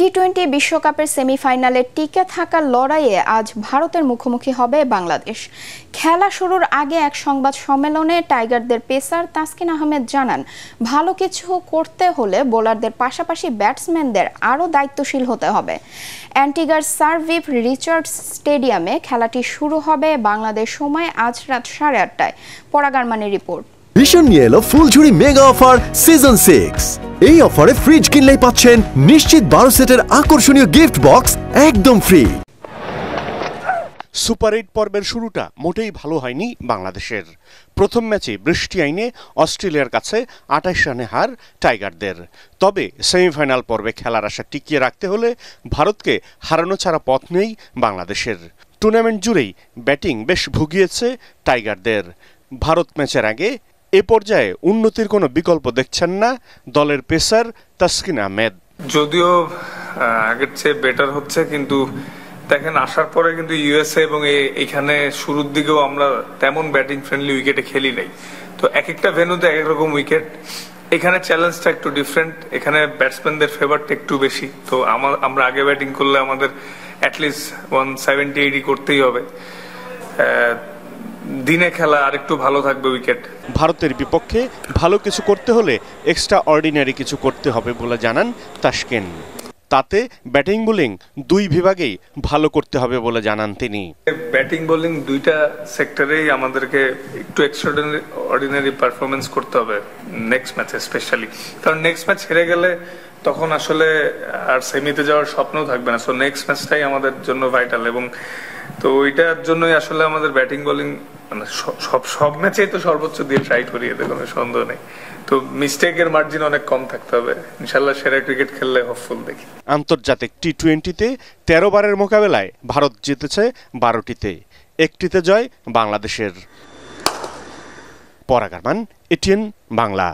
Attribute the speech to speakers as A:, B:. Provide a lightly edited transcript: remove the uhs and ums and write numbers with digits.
A: টি-20 বিশ্বকাপের সেমিফাইনালে টিকে থাকার লড়াইয়ে আজ ভারতের মুখোমুখি হবে বাংলাদেশ। খেলা শুরুর আগে এক সংবাদ সম্মেলনে টাইগারদের পেসার তাসকিন আহমেদ জানান, ভালো কিছু করতে হলে বোলারদের পাশাপাশি ব্যাটসম্যানদের আরও দায়িত্বশীল হতে হবে। অ্যান্টিগার স্যার ভিভ রিচার্ডস স্টেডিয়ামে খেলাটি শুরু হবে বাংলাদেশ সময় আজ রাত 8:30টায়। পরাগ আরমানের রিপোর্ট।
B: ভীষণ নিয়ে এলো ফুলঝুরি মেগা অফার সিজন 6। এই অফারে ফ্রিজ কিনলেই পাচ্ছেন নিশ্চিত 12 সেটের আকর্ষণীয় গিফট বক্স একদম ফ্রি।
C: সুপার 8 পর্বের শুরুটা মোটেই ভালো হয়নি বাংলাদেশের। প্রথম ম্যাচে বৃষ্টি আইনে অস্ট্রেলিয়ার কাছে 28 রানে হার টাইগারদের। তবে সেমিফাইনাল পর্বে খেলার আশা টিকিয়ে রাখতে হলে ভারতকে হারানো ছাড়া পথ নেই বাংলাদেশের। টুর্নামেন্ট জুড়েই ব্যাটিং বেশ ভুগিয়েছে টাইগারদের। ভারত ম্যাচের আগে এ পর্যায়ে উন্নতির কোনো বিকল্প দেখছেন না দলের পেসার তাসকিন আহমেদ।
D: যদিও আগের চেয়ে বেটার হচ্ছে, কিন্তু দেখেন আসার পরে কিন্তু ইউএসএ এবং এখানে শুরুর দিকেও আমরা তেমন ব্যাটিং ফ্রেন্ডলি উইকেটে খেলি নাই। তো এক একটা ভেন্যুতে এক এক রকম উইকেট। এখানে চ্যালেঞ্জটা একটু ডিফারেন্ট, এখানে ব্যাটসম্যানদের ফেভারটা একটু বেশি। তো আমরা আগে ব্যাটিং করলে আমাদের অ্যাটলিস্ট 170-80 করতেই হবে। দিনে খেলা আরেকটু ভালো থাকবে উইকেট।
C: ভারতের বিপক্ষে ভালো কিছু করতে হলে এক্সট্রা অর্ডিনারি কিছু করতে হবে বলে জানান তাসকিন। তাতে ব্যাটিং বোলিং দুই বিভাগেই ভালো করতে হবে বলে জানান তিনি।
D: ব্যাটিং বোলিং দুইটা সেক্টরেই আমাদেরকে একটু এক্সট্রাঅর্ডিনারি পারফরমেন্স করতে হবে নেক্সট ম্যাচে স্পেশালি। কারণ নেক্সট ম্যাচ হেরে গেলে তখন আসলে আর সেমিতে যাওয়ার স্বপ্নও থাকবে না। সো নেক্সট ম্যাচটাই আমাদের জন্য ভাইটাল, এবং তো ওইটার জন্যই আসলে আমাদের ব্যাটিং বোলিং মানে সব ম্যাচেই তো সর্বোচ্চ দিয়ে ট্রাই করি, এতে কোনো সন্দেহ নেই। তো মিস্টেকের মার্জিন অনেক কম থাকতে হবে। ইনশাল্লাহ সেরা ক্রিকেট খেললে হোপফুল দেখি।
C: আন্তর্জাতিক টি-20তে 13 বারের মোকাবেলায় ভারত জিতেছে 12টিতে, 1টিতে জয় বাংলাদেশের। পরাগ আরমান, এটিএন বাংলা।